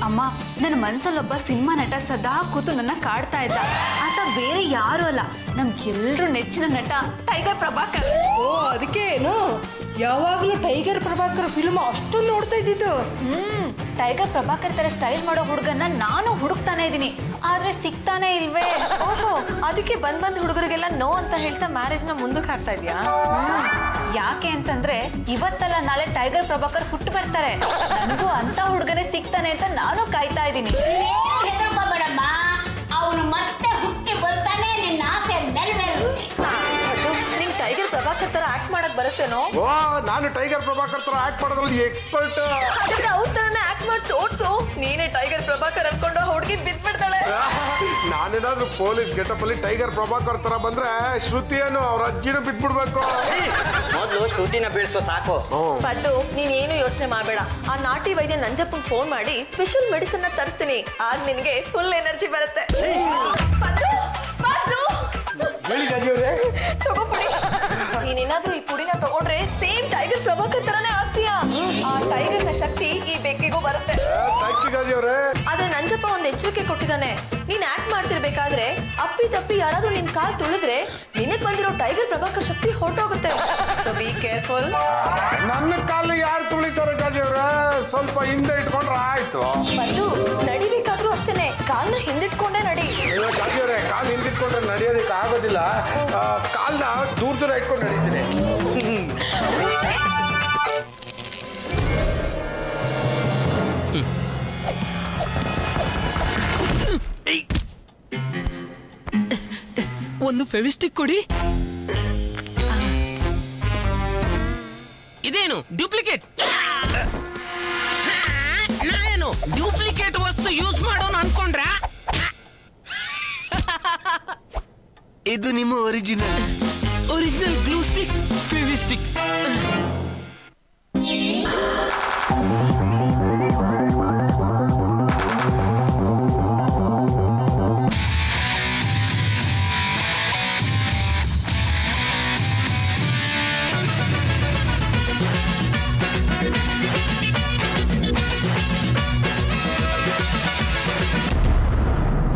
ಅಮ್ಮ, ನನ್ನ ಮನಸ್ಸಲ್ಲೊಬ್ಬ ಸಿನಿಮಾ ನಟ ಸದಾ ಕೂತು ನನ್ನ ಕಾಡ್ತಾ ಇದ್ದ. ಆತ ಬೇರೆ ಯಾರು ಅಲ್ಲ, ನಮ್ಗೆಲ್ರೂ ನೆಚ್ಚಿನ ನಟ ಟೈಗರ್ ಪ್ರಭಾಕರ್. ಓ, ಅದಕ್ಕೆ ಏನು ಯಾವಾಗ್ಲೂ ಟೈಗರ್ ಪ್ರಭಾಕರ್ ಫಿಲ್ಮ್ ಅಷ್ಟೊಂದು ನೋಡ್ತಾ ಇದ್ದಿದ್ದು? ಟೈಗರ್ ಪ್ರಭಾಕರ್ ತರ ಸ್ಟೈಲ್ ಮಾಡೋ ಹುಡುಗನ್ನ ನಾನು ಹುಡುಕ್ತಾನೆ ಇದೀನಿ, ಆದ್ರೆ ಸಿಗ್ತಾನೆ ಇಲ್ವೇ. ಓಹೋ, ಅದಕ್ಕೆ ಬಂದ್ ಹುಡುಗರಿಗೆಲ್ಲ ನೋ ಅಂತ ಹೇಳ್ತಾ ಮ್ಯಾರೇಜ್ ನ ಮುಂದಕ್ಕೆ ಹಾಕ್ತಾ ಇದ್ಯಾ? ಯಾಕೆ ಅಂತಂದ್ರೆ ಇವತ್ತಲ್ಲ ನಾಳೆ ಟೈಗರ್ ಪ್ರಭಾಕರ್ ಹುಟ್ಟು ಬರ್ತಾರೆ. ನನಗೂ ಅಂತ ಹುಡುಗನೇ ಸಿಗ್ತಾನೆ ಅಂತ ನಾನು ಕಾಯ್ತಾ ಇದ್ದೀನಿ. ಹೆದರ್ಕೋಬೇಡಮ್ಮ, ಅವನು ಮತ್ತೆ ಹುಟ್ಟಿ ಬರ್ತಾನೆ, ನಿನ್ನ ಆಸೆ ನೆರವೇರುತ್ತೆ. ನಿಂಗೆ ಟೈಗರ್ ಪ್ರಭಾಕರ್ ತರ ಆಕ್ಟ್ ಮಾಡಕ್ ಬರುತ್ತೇನೋ? ಓ, ನಾನು ಟೈಗರ್ ಪ್ರಭಾಕರ್ ತರ ಆಕ್ಟ್ ಮಾಡೋದ್ರಲ್ಲಿ ಎಕ್ಸ್ಪರ್ಟ್. ಹಾಗಾದ್ರೆ ಅವ್ರ ತರನೇ ಆಕ್ಟ್ ಮಾಡಿ ತೋರ್ಸು. ನೀನೇ ಟೈಗರ್ ಪ್ರಭಾಕರ್ ಅನ್ಕೊಂಡು ಹುಡುಗಿ ಬಿದ್ಬಿಡ್ತಾಳೆ. ನಾನೇನಾದ್ರೂ ಪೊಲೀಸ್ ಗೆಟಪ್ ಅಲ್ಲಿ ಟೈಗರ್ ಪ್ರಭಾಕರ್ ತರ ಬಂದ್ರೆ ಶ್ರುತಿಯನ್ನು ಅವ್ರ ಅಜ್ಜಿನೂ ಬಿದ್ಬಿಡ್ಬೇಕು. ಮೊದಲು ಶ್ರುತಿನ ಬೀಳ್ಸೋ ಸಾಕು. ಪದ್ದು, ನೀನೇನು ಯೋಚನೆ ಮಾಡಬೇಡ. ಆ ನಾಟಿ ವೈದ್ಯ ನಂಜಪ್ಪಂಗ್ ಫೋನ್ ಮಾಡಿ ಸ್ಪೆಷಲ್ ಮೆಡಿಸಿನ್ ನ ತರಿಸ್ತೀನಿ. ಆಗ ನಿನ್ಗೆ ಫುಲ್ ಎನರ್ಜಿ ಬರುತ್ತೆ. ಪದ್ದು, ಪದ್ದು ತಗೋ ಪುಡಿ. ನೀನೇನಾದ್ರೂ ಈ ಪುಡಿನ ತಗೊಂಡ್ರೆ ಸೇಮ್ ಟೈಗರ್ ಪ್ರಭಾಕರ್ ತರನೇ ಆಗ್ತೀಯಾ. ಆ ಟೈಗರ್ ನ ಶಕ್ತಿ ಈ ಬೆಕ್ಕಿಗೂ ಬರುತ್ತೆ. ಆದ್ರೆ ನಂಜಪ್ಪ ಒಂದ್ ಎಚ್ಚರಿಕೆ ಕೊಟ್ಟಿದ್ದಾನೆ. ನೀನ್ ಆಕ್ಟ್ ಮಾಡ್ತಿರ್ಬೇಕಾದ್ರೆ ಅಪ್ಪಿ ತಪ್ಪಿ ಯಾರಾದ್ರೂ ನಿನ್ ಕಾಲ್ ತುಳಿದ್ರೆ ನಿನಗ್ ಬಂದಿರೋ ಟೈಗರ್ ಪ್ರಭಾಕರ್ ಶಕ್ತಿ ಹೊರಟೋಗುತ್ತೆ. So be careful. ನನ್ನ ಕಾಲು ಯಾರು ತುಳಿತಾರೆ ಗಾಜಿಯವ್ರೆ? ಸ್ವಲ್ಪ ಹಿಂದೆ ಇಟ್ಕೊಂಡ್ರೆ ಆಯ್ತು. ಪದ್ದು, ನಡಿಬೇಕಾದ್ರೂ ಅಷ್ಟೇನೆ, ಕಾಲ್ನ ಹಿಂದಿಟ್ಕೊಂಡೇ ನಡಿ. ಗಾಜಿಯವ್ರೆ, ಕಾಲ್ ಹಿಂದಿಟ್ಕೊಂಡ್ರೆ ನಡೆಯೋದಕ್ಕೆ ಆಗೋದಿಲ್ಲ. ಕಾಲ್ನ ದೂರ ಇಟ್ಕೊಂಡು ನಡೀತೀನಿ. ಒಂದು ಫೆವಿಸ್ಟಿಕ್ ಕೊಡಿ. ಇದೇನು ಡ್ಯೂಪ್ಲಿಕೇಟ್? ನಾನೇನು ಡ್ಯೂಪ್ಲಿಕೇಟ್ ವಸ್ತು ಯೂಸ್ ಮಾಡೋನು ಅನ್ಕೊಂಡ್ರ? ಇದು ನಿಮ್ಮ original glue stick, Fevistick.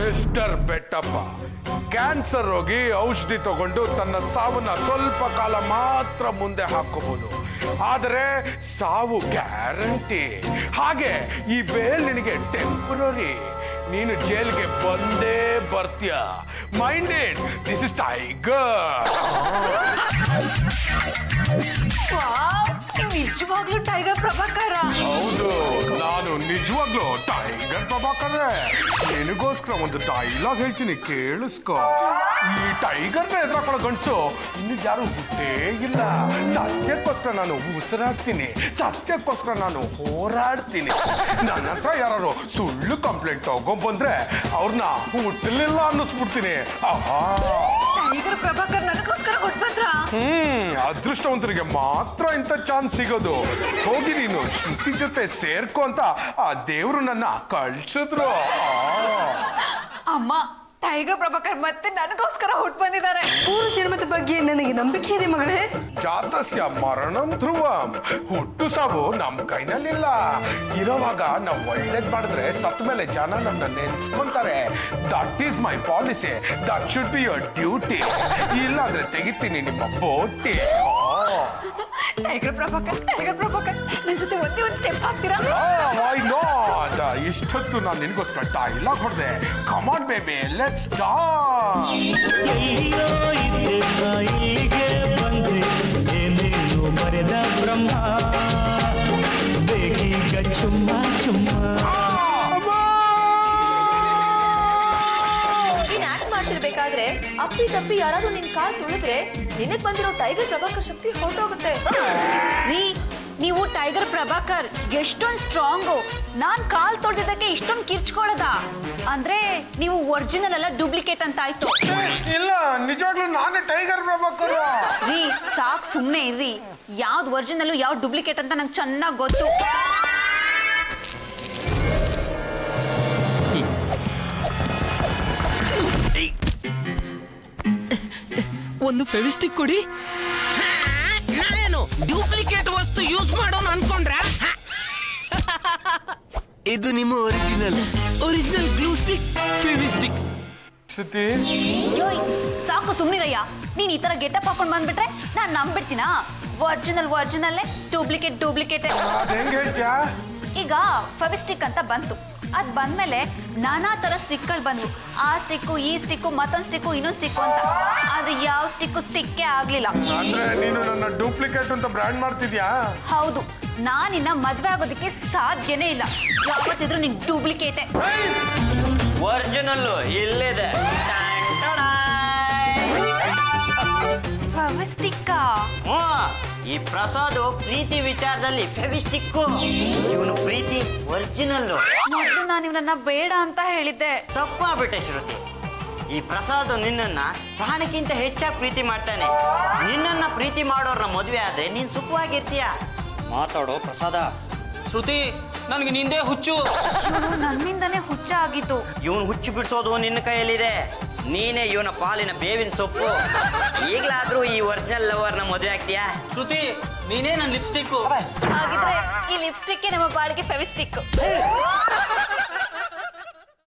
Mister Bettappa, cancer ರೋಗಿ ಔಷಧಿ ತಗೊಂಡು ತನ್ನ ಸಾವನ್ನ ಸ್ವಲ್ಪ ಕಾಲ ಮಾತ್ರ ಮುಂದೆ ಹಾಕೋಬಹುದು, ಆದರೆ ಸಾವು ಗ್ಯಾರಂಟಿ. ಹಾಗೆ ಈ ಬೇಲ್ ನಿನಗೆ ಟೆಂಪರರಿ. ನೀನು ಜೈಲ್ಗೆ ಬಂದೇ ಬರ್ತೀಯ. Minded, this is tiger. ನಿಜವಾಗ್ಲೂ ಟೈಗರ್ ಪ್ರಭಾಕರ? ಹೌದು, ನಾನು ನಿಜವಾಗ್ಲೂ ಟೈಗರ್ ಪ್ರಭಾಕರ್. ನಿನಗೋಸ್ಕರ ಒಂದು ಡೈಲಾಗ್ ಹೇಳ್ತೀನಿ, ಕೇಳಿಸ್ಕೊ. ಈ ಟೈಗರ್ನ ಎದುರಾಕೊಳ್ಳೋ ಗಂಡಸು ಇನ್ನು ಯಾರು ಹುಟ್ಟೇ ಇಲ್ಲ. ಸತ್ಯಕ್ಕೋಸ್ಕರ ನಾನು ಉಸಿರಾಡ್ತೀನಿ, ಸತ್ಯಕ್ಕೋಸ್ಕರ ನಾನು ಹೋರಾಡ್ತೀನಿ. ನನ್ನ ಹತ್ರ ಯಾರು ಸುಳ್ಳು ಕಂಪ್ಲೇಂಟ್ ತಗೊಂಡ್ಬಂದ್ರೆ ಅವ್ರನ್ನ ಹುಟ್ಟಲಿಲ್ಲ ಅನ್ನಿಸ್ಬಿಡ್ತೀನಿ. ಟೈಗರ್ ಪ್ರಭಾಕರ್ ನನಗೋಸ್ಕರ ಹುಟ್ಬಂದ್ರ? ಅದೃಷ್ಟವಂತರಿಗೆ ಮಾತ್ರ ಇಂಥ ಚಾನ್ಸ್ ಸಿಗೋದು. ಹೋಗಿ ನೀನು ಶ್ರುತಿ ಜೊತೆ ಸೇರ್ಕೊ ಅಂತ ಆ ದೇವ್ರು ನನ್ನ ಕಳ್ಸಿದ್ರು. ಅಮ್ಮ, ಟೈಗರ್ ಪ್ರಭಾಕರ್ ಮತ್ತೆ ನನಗೋಸ್ಕರ ಹುಟ್ಟು ಬಂದಿದ್ದಾರೆ. ಪೂರ್ವ ಜನ್ಮದ ಬಗ್ಗೆ ನನಗೆ ನಂಬಿಕೆ ಇದೆ ಮಗಳೇ. ಜಾತಸ್ಯ ಮರಣಂ ಧ್ರುವಂ. ಹುಟ್ಟು ಸಾವು ನಮ್ಮ ಕೈನಲ್ಲಿಲ್ಲ. ಇರೋವಾಗ ನಾವು ಒಳ್ಳೇದ್ ಮಾಡಿದ್ರೆ ಸತ್ ಮೇಲೆ ಜನ ನಮ್ಮನ್ನ ನೆನ್ಸ್ಕೊಂತಾರೆ. That is my policy. That should be your duty. ಇಲ್ಲಾಂದ್ರೆ ತೆಗಿತೀನಿ ನಿಮ್ಮ ಬೋಟಿ. ಟೈಗರ್ ಪ್ರಭಾಕರ್ ನನ್ನ ಜೊತೆ ಒಂದೇ ಒಂದು ಸ್ಟೆಪ್ ಹಾಕ್ತೀರಾ? Why not? ಇಷ್ಟೊತ್ತು ನಾನು ನಿನ್ಗೋಸ್ಕರ ಡೈಲಾಗ್ ಹೊಡೆದೆ. Come on baby, let's dance. ಇಲ್ಲಿಗೆ ಬಂದೆ ಏನೇನು ಮರೆದ ಬ್ರಹ್ಮ ಬೇಗೀಗ ಚುಮ್ಮ ಚುಮ್ಮ. ನೀನ್ ಆಕ್ಟ್ ಮಾಡ್ತಿರ್ಬೇಕಾದ್ರೆ ಅಪ್ಪಿ ತಪ್ಪಿ ಯಾರಾದ್ರೂ ನಿನ್ ಕಾಲ್ ತುಳಿದ್ರೆ ನಿನಗ್ ಬಂದಿರೋ ಟೈಗರ್ ಪ್ರಭಾಕರ್ ಶಕ್ತಿ ಹೊರಟೋಗುತ್ತೆ. ರೀ, ನೀವು ಟೈಗರ್ ಪ್ರಭಾಕರ್ ಎಷ್ಟೊಂದು ಸ್ಟ್ರಾಂಗು. ನಾನ್ ಕಾಲ್ ತೊಳೆದಿದ್ದಕ್ಕೆ ಇಷ್ಟೊಂದು ಕಿರ್ಚ್ಕೊಳ್ಳೋದ ಅಂದ್ರೆ ನೀವು ಒರಿಜಿನಲ್ ಅಲ್ಲ ಡೂಪ್ಲಿಕೇಟ್ ಅಂತ ಆಯ್ತು. ಇಲ್ಲ, ನಿಜವಾಗ್ಲೂ ನಾನೇ ಟೈಗರ್ ಪ್ರಭಾಕರ್. ರೀ ಸಾಕ್, ಸುಮ್ನೆ ಇರ್ರಿ. ಯಾವ್ದು ಒರಿಜಿನಲ್ ಯಾವ್ದು ಡೂಪ್ಲಿಕೇಟ್ ಅಂತ ನಂಗೆ ಚೆನ್ನಾಗಿ ಗೊತ್ತು. ಒಂದು ಫೆವಿಸ್ಟಿಕ್ ಕೊಡಿ. ನಾನೇನು ಡೂಪ್ಲಿಕೇಟ್ ವಸ್ತು ಯೂಸ್ ಮಾಡೋಣ ಅನ್ಕೊಂಡ್ರ? ಇದು ನಿಮ್ಮ ಒರಿಜಿನಲ್ ಗ್ಲೂ ಸ್ಟಿಕ್ ಫೆವಿಸ್ಟಿಕ್. ಶ್ರುತಿ, ಸಾಕು ಸುಮ್ನಿರಯ್ಯ. ನೀನ್ ಈ ತರ ಗೆಟಪ್ ಹಾಕೊಂಡ್ ಬಂದ್ಬಿಟ್ರೆ ನಾನ್ ನಂಬಿಡ್ತೀನಾ? ಒರಿಜಿನಲ್ಲೇ ಡೂಪ್ಲಿಕೇಟ್. ಈಗ ಫೆವಿಸ್ಟಿಕ್ ಅಂತ ಬಂತು. ಅದ್ ಬಂದ್ಮೇಲೆ ನಾನಾ ತರ ಸ್ಟಿಕ್ಗಳು ಬಂದ್ವು. ಆ ಸ್ಟಿಕ್ಕು, ಈ ಸ್ಟಿಕ್ಕು, ಮತ್ತೊಂದು ಸ್ಟಿಕ್ಕು, ಇನ್ನೊಂದು ಸ್ಟಿಕ್ಕು ಅಂತ. ಆದ್ರೆ ಯಾವ ಸ್ಟಿಕ್ಕೇ ಆಗ್ಲಿಲ್ಲ. ಅಂದ್ರೆ ನೀನು ನನ್ನ ಡೂಪ್ಲಿಕೇಟ್ ಅಂತ ಬ್ರ್ಯಾಂಡ್ ಮಾಡ್ತಿದ್ಯಾ? ಹೌದು, ನಾನಿನ್ನ ಮದ್ವೆ ಆಗೋದಕ್ಕೆ ಸಾಧ್ಯನೇ ಇಲ್ಲ. ಯಾವತ್ತಿದ್ರು ನಿನ್ ಡೂಪ್ಲಿಕೇಟೆ. ಒರಿಜಿನಲ್ ಇಲ್ಲಿದೆ. ಫೆವಿಸ್ಟಿಕ್ಕಾ? ಈ ಪ್ರಸಾದ್ ಪ್ರೀತಿ ವಿಚಾರದಲ್ಲಿ ಫೆವಿಸ್ಟಿಕ್ಕು, ಇವನು ಪ್ರೀತಿ ಒರಿಜಿನಲ್. ಮೊದಲು ನಾನು ಇವನನ್ನ ಬೇಡ ಅಂತ ಹೇಳಿದ್ದೆ. ತಪ್ಪಾಗ್ಬಿಟ್ಟೆ ಶ್ರುತಿ. ಈ ಪ್ರಸಾದ್ ನಿನ್ನನ್ನ ಪ್ರಾಣಕ್ಕಿಂತ ಹೆಚ್ಚಾಗಿ ಪ್ರೀತಿ ಮಾಡ್ತಾನೆ. ನಿನ್ನನ್ನ ಪ್ರೀತಿ ಮಾಡೋರ್ನ ಮದುವೆ ಆದ್ರೆ ನೀನ್ ಸುಖವಾಗಿರ್ತೀಯ. ಮಾತಾಡೋ ಪ್ರಸಾದ. ಶ್ರುತಿ, ನನ್ಗೆ ನಿಂದೇ ಹುಚ್ಚು. ನನ್ನಿಂದನೇ ಹುಚ್ಚ ಆಗಿತ್ತು. ಇವನು ಹುಚ್ಚು ಬಿಡಿಸೋದು ನಿನ್ನ ಕೈಯಲ್ಲಿದೆ. ನೀನೇ ಇವನ ಪಾಲಿನ ಬೇವಿನ ಸೊಪ್ಪು. ಈಗಲಾದ್ರೂ ಈ ಒರಿಜಿನಲ್ ಲವರ್ನ ಮದುವೆ ಆಗ್ತೀಯಾ? ಶ್ರುತಿ, ನೀನೇ ನನ್ನ ಲಿಪ್ಸ್ಟಿಕ್. ಹಾಗಿದ್ರೆ ಈ ಲಿಪ್ಸ್ಟಿಕ್ ನಮ್ಮ ಬಾಳಿಗೆ ಫೆವಿಸ್ಟಿಕ್.